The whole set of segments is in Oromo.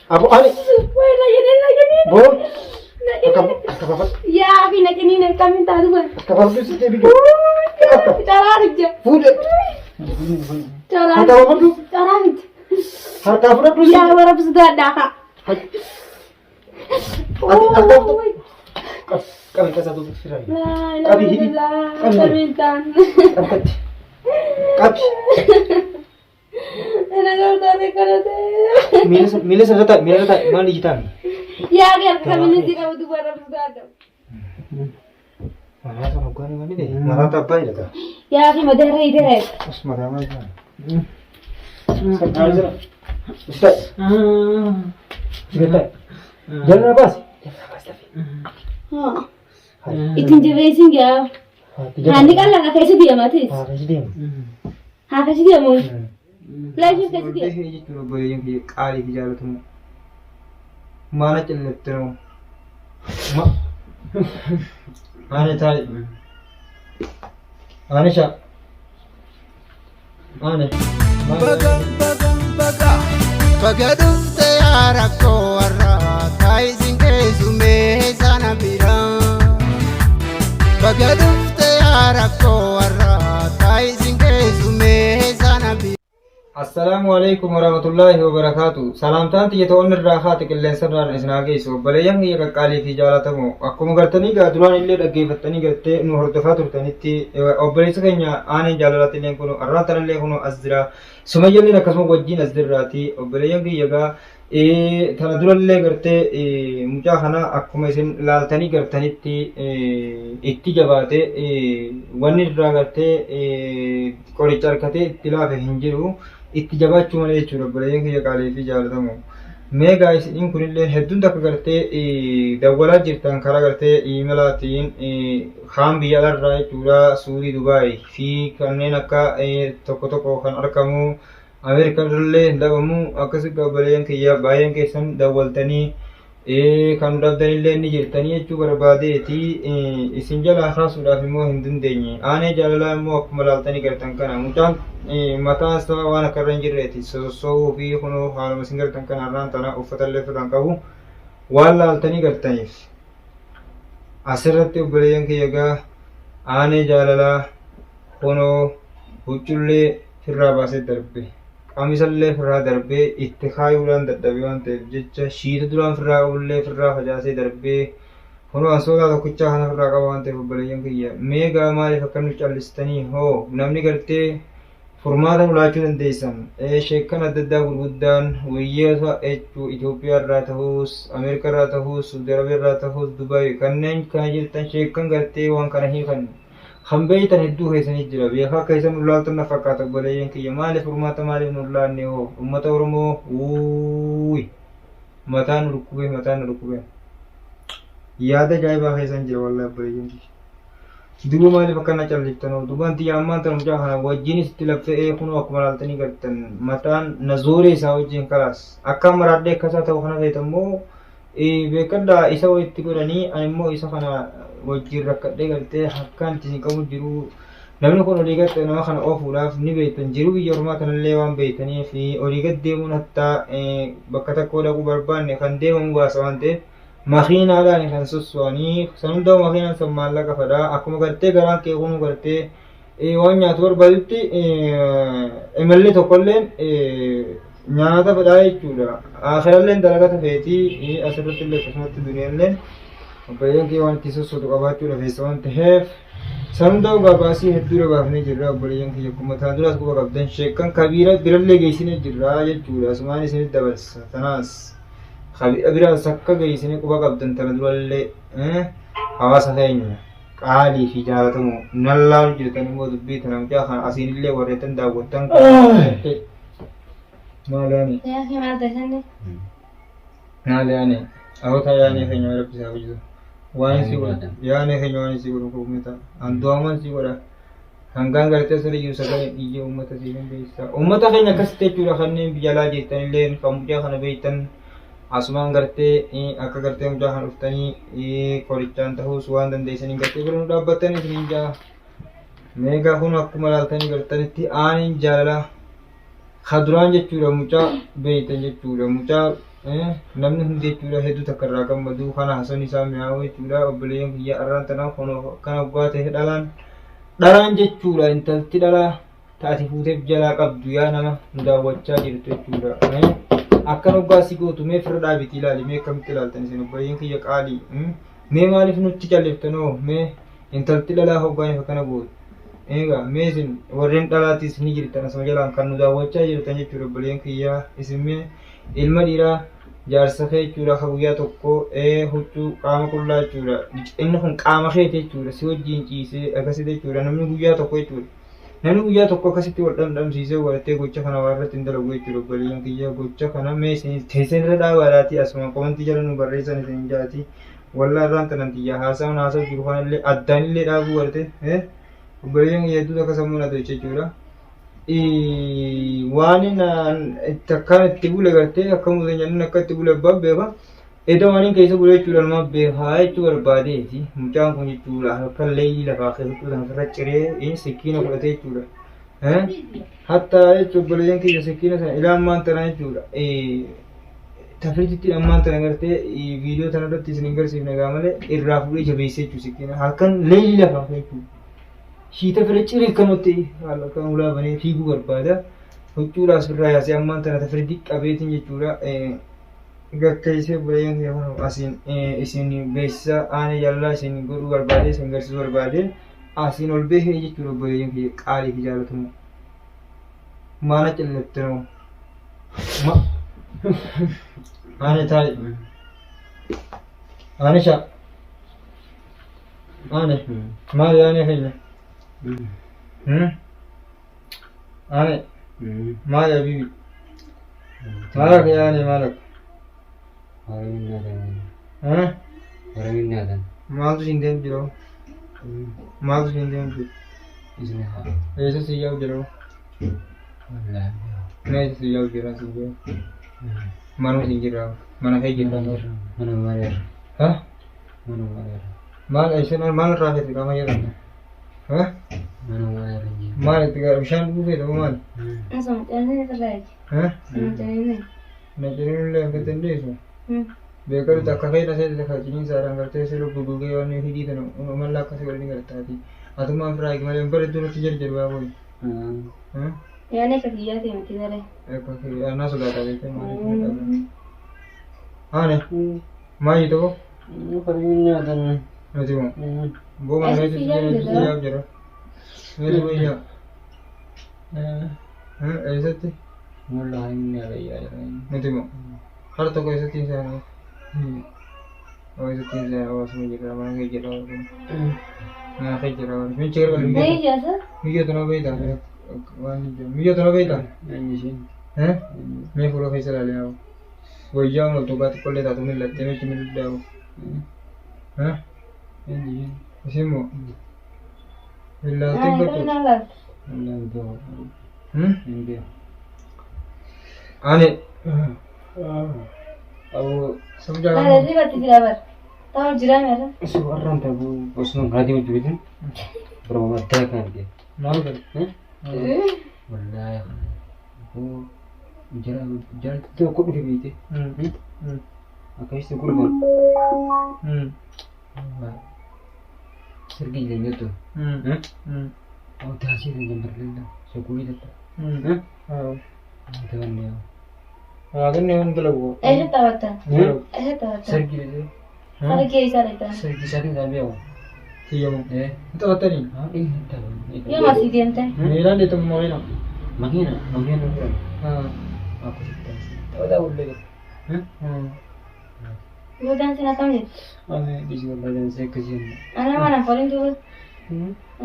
Abu ani. Wah, lagi. Bon. Akabab. Ya, api nak ini nak kami tahu kan. Akabab tu sih bikin. Cara aja. Fude. Cara. Akabab tu. Cara aja. Akabab tu. Ya, baru sudah ada kak. Akabab. Kami kasih satu firai. Abi hidi. Permintaan. Kapi. Enak kalau tadi. Milis ada mana hitam? Ya, biar kami nanti kamu tuh baru sudah ada. Mana sama gua ni mana deh? Mana tak apa ya? Ya, kami mau dari deh. Mas mana mana? Sekarang Ustaz. Sebentar. Jangan apa sih? Itu jelasin ya. Nanti kan lah kasih dia mati. Kasih dia. Kasih dia mau. Lagi kasih dia. Ini cuma boleh yang kali bicara tu. Mana celah terus. Mana cari? Mana siap? Mana? Baga dufte yaara koo warra taayisin keessume sana bira. Baga dufte yaara koo warra taayisin keessume sana bira. Assalamualaikum warahmatullahi wabarakatuh. Salam tanti ya to'on irraa qilleensa sararaan isin geessu. Obboleeyyan kiyya qaqqaalii fi jaalatamoo akkuma gartanii gaa duraan illee dhaggeeffattanii gartee nu hordofaa turtanitti obboleessa keenya aaneen jaalalatillee kun arraan tanallee kun as jira. Sumayyalleen akkasuma wajjin as jirraati. Obboleeyyan kiyya gaa tana durallee gartee mucaa kana akkuma isin laaltanii gartanitti itti jabaate wanni irraa gartee qoricha harkatee itti laafe hin jiru. Itti jabaachuu malee jechuudha obboleeyyan kiyya qaalii fi jaalatamoo. Mee gaa isin kunillee hedduun takka gartee dawwalaa jirtan karaa gartee iimeelaatiin kaan biyya alarraa jechuudha Suudii Dubaay fi kanneen akka tokko tokko kan argamu Ameerikaa irrallee hin dhabamu akkasii obboleeyyan kiyya baay'een keessan dawwaltanii kan dhabdanillee ni jirtanii jechuu barbaadeeti isin jalaa kaasuudhaaf immoo hin dandeenye. Aanee jaalalaa immoo akkuma laaltanii gartan kana mucaan mataan isaa waan akka irra hin jirreeti sosoosoo fi kunoo haaluma isin gartan kana irraan tana uffatallee ofirraan qabu waan laaltanii gartaniif. Asirratti obboleeyyan kiyya gaa aanee jaalalaa kunoo huccullee firraa baasee darbe. Qamisallee firraa darbee itti kaayuudhaan dadhabee waan ta'eef jecha shiita duraan firraa qabullee firraa facaasee darbee kunoo ansootaa tokkichaa kana firraa qaba waan ta'eef obboleeyyan kiyya meegaa maaliif akka nu callistanii hoo namni gartee furmaata ulaachuu dandeessan sheekkan adda addaa gurguddaan wayyeessa jechuu Itoophiyaa irraa ta'us Ameerikaa irraa ta'us Suudi Arabiyaa irraa ta'us Dubaay kanneen kana jirtan sheekkan gartee waan kana hiikan kan beeytan hedduu keessanii jira beekaa keessan ulaaltan na fakkaata obboleeyyan kiyya maaliif furmaata maaliif nu ulaanne hoo uummata Oromoo wuuy mataan rukkubee yaada ajaa'ibaa keessan jira wallahi obboleeyyan kiyya. Duba maaliif akkana calliftan dubaan tiyya ammaan tan mucaa kana wajjinis itti laffee kunoo akkuma laaltanii gartan mataan nazooree isaa wajjin kalaas akka maraadhee akkasaa ta'u kana feetammoo beekadhaa isa walitti godhanii ani immoo isa kana wajjin rakkadhee gartee harkaan itti qabu jiru namni kun olii gad nama kana oofuudhaaf ni beektan jiru biyya ormaa kanallee waan beektanii fi olii gad deemuun hattaa bakka tokko dhaquu barbaanne kan deemamu baasa waan ta'eef makiinaadhaan kan sossoanii san hundaa makiinaan san maallaqa fadhaa akkuma gartee garaan kee kunu gartee waan nyaatu barbaadutti imallee tokkolleen nyaata fadhaa jechuudha. Akhiralleen dalagata feetii asirratti illee akkasumatti duniyaalleen obboleeyyan kee waan itti sossootu qabaachuudha feessa waan ta'eef san hundaa baasii hedduudha baafnee jirra obboleeyyan kiyya akkuma taan duraas quba qabdan sheekkan kabiira birallee geessinee jirra jechuudha asumaan isinit dabarsa tanaas. Kabira sakka geessine quba qabdan tana durallee hawaasa keenya qaalii fi jaalatamoo nan laalu jirtan immoo dubbii tana mucaa kana asiinillee warreetan daawwattan maalaani maalaani ahoota yaanee keenya rabbisaa hojjetu waan si godha yaanee keenya waan si godhu kuumita andu'aman si godha hangaan gartee sirriyyuu sagalee dhiyyee uummata si dandeessa uummata keenya akkasitti jechuudha kanneen biyya alaa jirtanillee kan mucaa kana beektan asumaan gartee akka gartee mucaa kana dhuftanii qorichaan ta'uus waan dandeessanii gartee bira nu dhaabbattanii isiniin jaa meegaa kun akkuma laaltanii gartanitti aaniin jaalala kaduraan jechuudha mucaa beeytan jechuudha mucaa namni hundi jechuudha hedduu takka irraa gammadu kana hasan isaa mi'aawu jechuudha obboleeyyan kiyya arraan tanaa kana waggaa ta'e dhalaan jechuudha intalti dhalaa taati fuuteef jalaa qabdu yaa nama nu daawwachaa jirtu jechuudha akkan waggaa si gootu mee firra dhaabiti ilaali mee akkamitti ilaaltan isin obboleeyyan kiyya qaalii mee maaliif nutti calliftanoo mee intalti dhalaa hoggaaniif akkana gootu egaa mee isin warreen dhalaatis ni jirtan asuma jalaan kan nu daawwachaa jirtan jechuudha obboleeyyan kiyya isin mee ilma dhiiraa jaarsa kee jechuudha ka guyyaa tokko huccuu qaama qullaa jechuudha inni kun qaama keeti jechuudha si wajjiin ciisee akkasitti jechuudha namni guyyaa tokko jechuudha namni guyyaa tokko akkasitti wal dhamdhamsiisee walitti gocha kana waa irratti hin dalagu jechuudha obboleeyyan kiyya gocha kana mee isin teessan irra dhaabaadhaati asuma qomanti jala nu barreessan isin jaati wallaa irraan tanan tiyya haasawun haasawu jiru kanallee addaan illee dhaabuu warte obboleeyyan kiyya hedduutu akka sammuu na tolche jechuudha waan takkaan itti bule gartee akka muuzeenyaan akka itti bule abbaan beeka edda waan keessa bule jechuudha nama beekaa jechuu barbaadeeti mucaan kun jechuudha akka leeyii lafaa keessattuu sana irra ciree sikkiina fudhatee jechuudha hatta jechuudha obboleeyyan kiyya sikkiina sana ilaan maan tanaa jechuudha tafriitti ammaan tana gartee viidiyoo tana irratti isin hin garsiifne gaa malee irraa fuudhee jabeessee jechuudha sikkiina halkan leeyii lafaa jechuudha shiita fira ciree kanutti haala kan ulaa banee fiiguu barbaada huccuudhaa asirraa yaasee ammaan tana tafriitti qabeetiin jechuudha gakkeessee obboleeyyan kiyya asiin isin beeksisa aanee jaalala isin godhuu barbaade isin garsiisuu barbaade asiin ol beekee jechuudha obboleeyyan kiyya qaalii fi jaalatamu maana callattanoo aanee taa'e aanee shaa aanee maali aanee keenya aanee maali habiibi maalak yaane maalak maaltu siin deemu jira maaltu siin deemu jira eessa si yaa'u jira eessa si yaa'u jira si yaa'u manuma siin jira mana kee jira maal eessa maal irraa feeti qaama jedhamu maal itti gara bishaan dhuguu feeta maal Asuma callee irraa asuma callee najjariinillee akka dandeessu beekalu takka feeta seeti takka ciniinsaadhaan gartee sirrii gugugee waan hidhii tana mallaa akkasii waliin gartaati atumaan firaa eegi malee bareedduu natti jarjaru yaa boy yaane ka kiyyaa teemti daree anaa sodaataa beekte maaliif haane maayii tokko nuti moo boma meeti yaab jira meeti wayyaa eessatti nuti moo har tokko eessatti hin saane eessatti hin saane hawaasuma jira mana kee jira mana kee jira minchi gara waliin नहीं जैसा miyya tanoo beeyta waan miyya tanoo beeyta mee fuula keessa ilaalee haa wayyaa ol tokkaatti qollee taatu millattee meechi milidhaawu isin moo illaaltee नहीं godhu ना लग ane abu samjaa अरे जी बात किया बर ताऊ जिरा मेरा Seorang tahu bosnya berarti wujudnya berapa kan dia? maal kar Wallahi aku jalan tu aku udah begitu. Aku istri kurban. Sergi lagi tu. Oh dah sih dengan berlenda. Sekuli tu. Itu kan dia. agan ne un lagu ऐसे तवता ऐसे तवता Sergi lagi. अरे क्या ऐसा रहता है Sergi satu dah biar. tiya mo Eh, ito atani tahu. ये मसीह देते हैं nilan dito mo ina Makin ha aku sudah. Tahu dah boleh. वो डांस ना समझे Ane di sini badan saya kecil. अना माना फॉलोइंग तो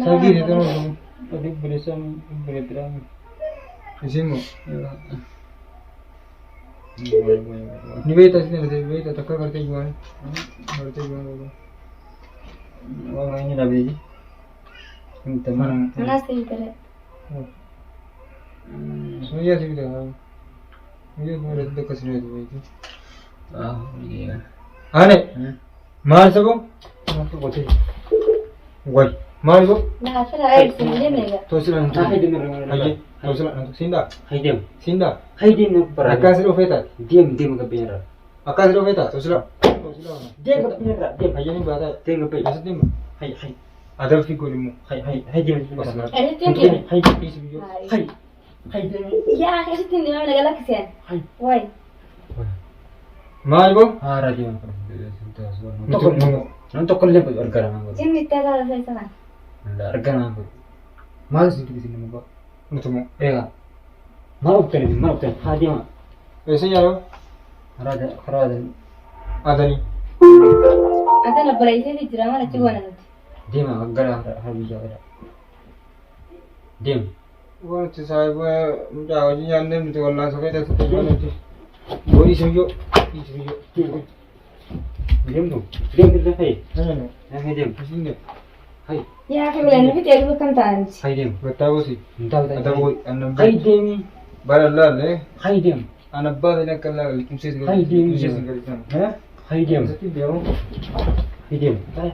sagi dito mo Tadi bersam berterang. isin mo ni beita sin de beita takka karte juan Orang ini dah beli. Teman. ना सही तरह so ya sih dah ये मेरे तो कसने दे बेटी Ah, iya. ane मार सको Aku bodoh. वही मार को ना फिर ऐड से मुझे मिलेगा तो सिला Hai dem. aje तो सिला sinda Hai dem. sinda Hai dem nak perang. akasiro feta Diam ke biara. Akkas dong kita, tosila. Dia nggak punya tak? Dia aja nih bahasa. Dia nggak punya. Maksudnya hai hai. Ada figur mu. Hai dia pas nak. Hai please video. Hai dia. Ya, kasi tindi mama nagala kasiyan. Why? Mal bang? radio. Untuk Nanti kalau lepas organ aku. Ini tata sa sana. Organ aku. Malas itu di sini mau. untuk mu. Ya. Mau kan? Hadi mah. Biasanya lo Rada. ada nih. Ata na baraise di drama na chigwana nati. Dia mah gara harus jaga. Dia. Gua tu saya gua menjauh je yang ni tu orang sampai dah sampai jual nanti. Gua isu Diam tu. Diam kita hai. Mana? Hai diam. Sini. Hai. Ya, kaya wala na kita yung kantaan. Hai diam. Bertahu sih. Entah Ada gua anda. Hai diam. Barallah le. Hai diam. Anak bah nak kalau kumsi segala. Hai diam. Kumsi segala sana. Hah? Hai diam. Mesti dia mau. Hai diam. Hai.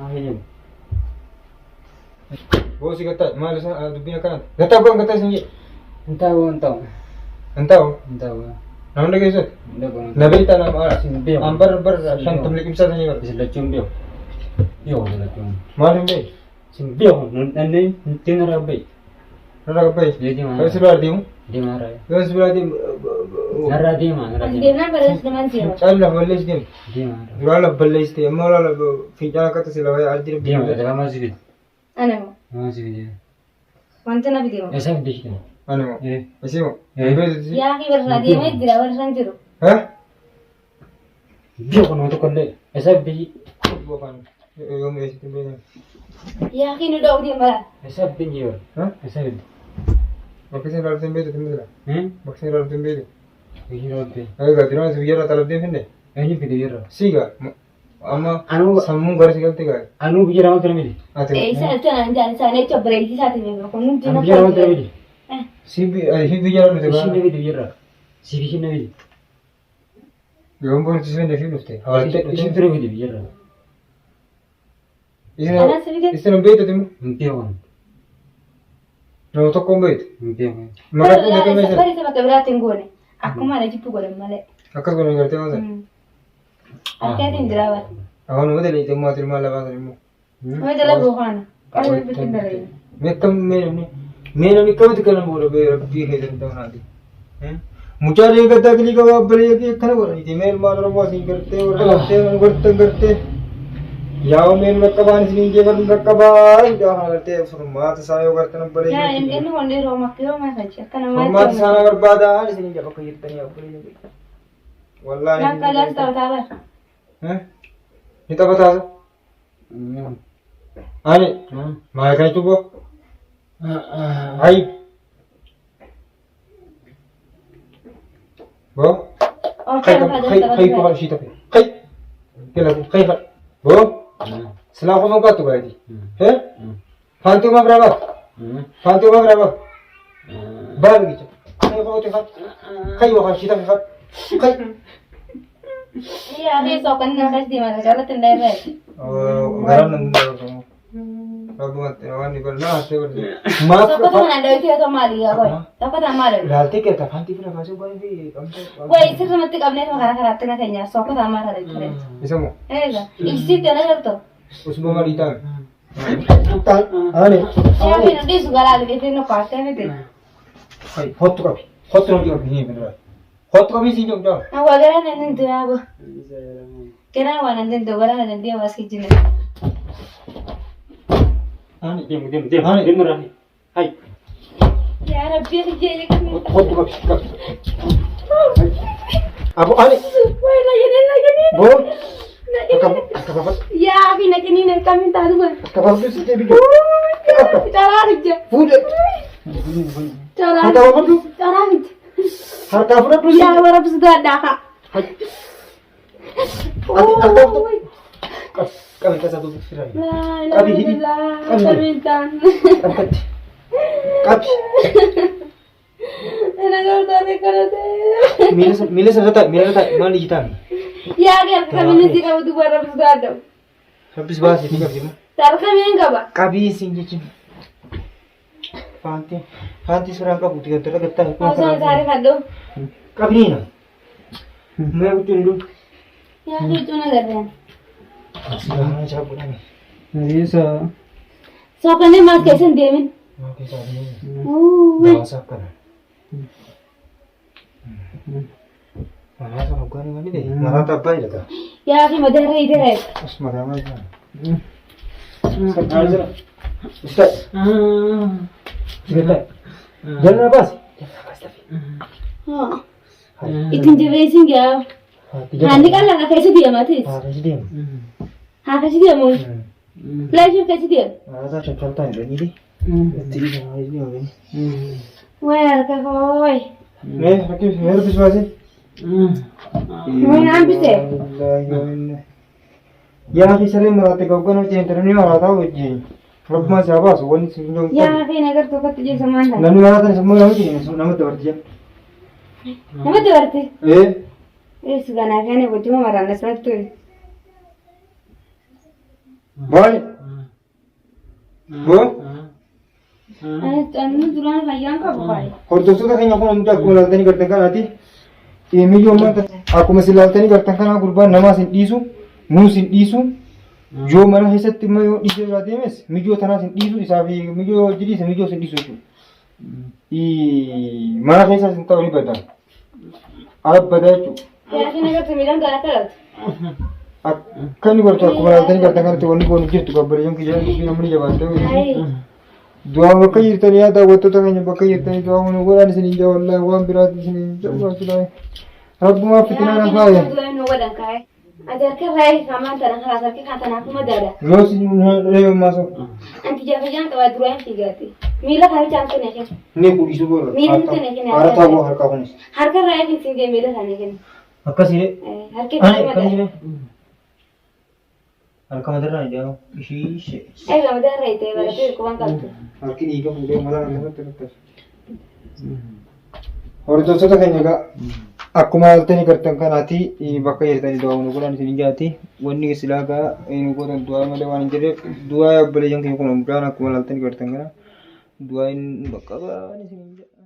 Hai diam. Gua sih kata malas dunia kan. Kata bang kata sini. Entah. Entau. Nama lagi sih. Nabi tanam ambar shan tumli kumsa tanya kan. Bisa lacung dia. Yo, lacung. Malam ni. Sing dia, nanti tinggal rabai. Nara apa? Dia di mana? Kau sebelah dia. Dia marah. Kau sebelah dia. Nara dia mana? Ang di na baras naman siya. Allah balis dia. Dia marah. Dua balis dia. Malah fijal kata sila ya adir. Dia marah. Dalam masjid. Ano mo? Masjid dia. Manta na video mo. Esa dia kita. Anu. Eh. Asimu. Ya, kaya wala di may dira wala san jiro. Hah? Dia kau nak kau esa dia. Bukan. Yang ni sini. Ya, kaya daw di mala. Esa dia. Hah? Esa dia. Baksin lalu tembe tu tembe lah. Baksin lalu tembe tu. Begini dia. Ayo gak tiru masih biar talab dia ni. Ini video. Siga. Ama Anu samung garis ganti kan. anu bicara apa termini? Ati. Eh, isa ito na dyan. Sana ito break sa atin yung kung hindi Anu na bicara apa termini? Hibi jalan tu Sini kan. video bicara. Sini video. Yang pun sini ni film tu. Awal tu. Sini terus video bicara. Ano sa video? Istana bait tu. Mungkin kan. No to kombait. Mungkin. Maka tu Pero dekat sa meja. bari sa matabrating gone. Ako mala jipu gone male. Akas kau nak kerja mana? Ang kaya din drawat. Awak nak betul itu mau terima lepas ni. May dala bukan. Ano yung bitin na rin? मैं कभी तो करना बोलो बे रब्बी है जनता बना दी हैं मुझे ये कहता कि लिखा हुआ बड़े कि खराब हो रही थी मैं मार रहा हूँ सिंह करते और करते याओ मैं रक्कबान सिंह के बन रक्कबान जहाँ करते फरमात सायो करते ना बड़े Ya, yung hindi Roma kilo masaya. Kana फरमात साना बर्बाद आ सिंह जब कहीं इतनी अपनी वल्लाह Nakalas tawa. हैं इतना बता दो आने मार कहीं चुप हो Hai. Bo. Okay, Hai ko kasi tapi. Hai. Kila ko. Hai. Bo. Sila ko nung kato ba di? He? Fanti ma brava. Bar gitu. Hai ko te hat. Hai ko kasi tapi hat. Hai. Iya, dia sokan na kasi di mana kala tendai rai. Oh, garam nang mo. Babu mate, awan ni balna ase berde. Maaf. So ko na daw tiya to mali ako. Dapat amar. Lalte क्या था fanti फिर बाजू बाई भी कम से Wah, isi sama tik abne to kara kara tena kanya. So ko amar hari kare. ऐसा मो Ega, isi tena jarto. उसमें हमारी टांग आने Ya, kaya di sugara lagi tena parte ne te. हाय हॉट तो नहीं बन रहा हॉट का भी सीन जाओ Na wagara na nin tiya ako. Kena wana din to gara na dia was kitchen. आने Dia marah. Hai. Ya, rabbi je kami. Hot का अब आने Wah, lagi ni. वो Lagi कब ni. कब Ya, abi na kanina kami taru ba. कब से सीधे भी Cara aja. पूरे Cara. हटा वो तू Cara aja. हर का पूरा तू Ya, warap sudah dah. आता तो कब का सब फिर आई Abi, hindi. Kami. Kamintan. कब Nagawin ka na tayo. मिले से रहता मान लीजिए था Ya, kaya kami na di ka utubar ang sugado. habis bahas ini kab Tara kami nga ba? कभी सिंह जी फांती फांती सुरा का बुद्धि करता है Asa ang sari ka do? कभी नहीं ना Mee bichuun dun. Yaa kiituu na garraan. Silaana isaa godhame. Nariisa. Soo kanneen maal keessa hin deemin. Maa keessaa deemu. Uwwee. Hawaasa akkana. Maraata hoggaan malee ta'e. Maraata abbaa jedhata. Yaa fi madarra hidhera. As maraa maal jira? Maal jira? Ustaz. Jira. Jalna baasi. Ittiin jabeessin gaa. Haandi qal'aa keessa deematis. Haa keessa deemu. Haa keessa deemu. Pleasure keessa deemu. Maraata chachaltaa hin dhagidi. Itti deemu. Wayi harka kooyi. Mee rakkis mee rakkis baasi. Wayi naan bitee. Yaa fi saree maraate goggoon hojii intaranii maraataa wajjin. Rabbumaa isaa baasu wanni si hin Yaa fi nagar tokkotti jeessa maal ta'a. namni maraatan sammuu namatti hin namatti dabarti jenna. Nama dabarti. Eh, Ganaa kana wajjuma maraan asirratti ture. baali. Boo, Ani duraan fayyaan qabu baay'ee. hordoftoota keenya kun hundi akkuma ilaaltanii gartan kanaati. Miyyoo maata akkuma isin ilaaltanii gartan kanaa gurbaan namaas hin dhiisu, nuus hin dhiisu. Yoo mana keessatti immoo yoo dhiisee irraa deemes miyyoo tanaas hin dhiisu isaa fi miyyoo jidhiisa miyyoo hin dhiisu jechuudha. Mana keessaas hin ta'u ni bada. Ala bada jechuudha. Yaa fi nagartu miidhaan garaa kadhatu. Akka inni bartu akkuma ilaaltanii gartan kanatti wanni kun jirtu gabbareeyyoon kiyyaa namni jabaatee. Ayi. Du'a bakka jirtanii yaa daawwattoota keenya bakka jirtanii du'a kun godhaan isin ija wallaahi waan biraatti isin jabaachudha. Rabbumaa fitinaa na faaya. Duraan nu godhan kaa'e. Ati harka raayii kamaan tana karaa harki kan tanaaf madaala. Yoo si reeyoon maasoo. Anti jaafajaan qabaa duraan fiigaati. Miila kaabichaan kenna kenna. Ni kudhiisuu boora. Miilli kenna kenna. Haara taaboo harkaa kunis. Harka raayii kan siin miila isaanii kenna. Akkasii Harki kan madaala. harka madarraa ijaaru ishii ishee. Egaa madaala itee baratee hirkubaan qabdu. Harki dhiiga fuudhee mataa irratti irratti. Hordoftoota keenya egaa akkuma ilaaltanii gartan kanaati bakka jirtanii du'aa nu godhan isin jaati wanni silaa gaa nu godhan du'aa malee waan hin jirreef du'aa obboleeyyan keenya kun hundaan akkuma ilaaltanii gartan kana du'aa hin bakka ba'an isin jaati.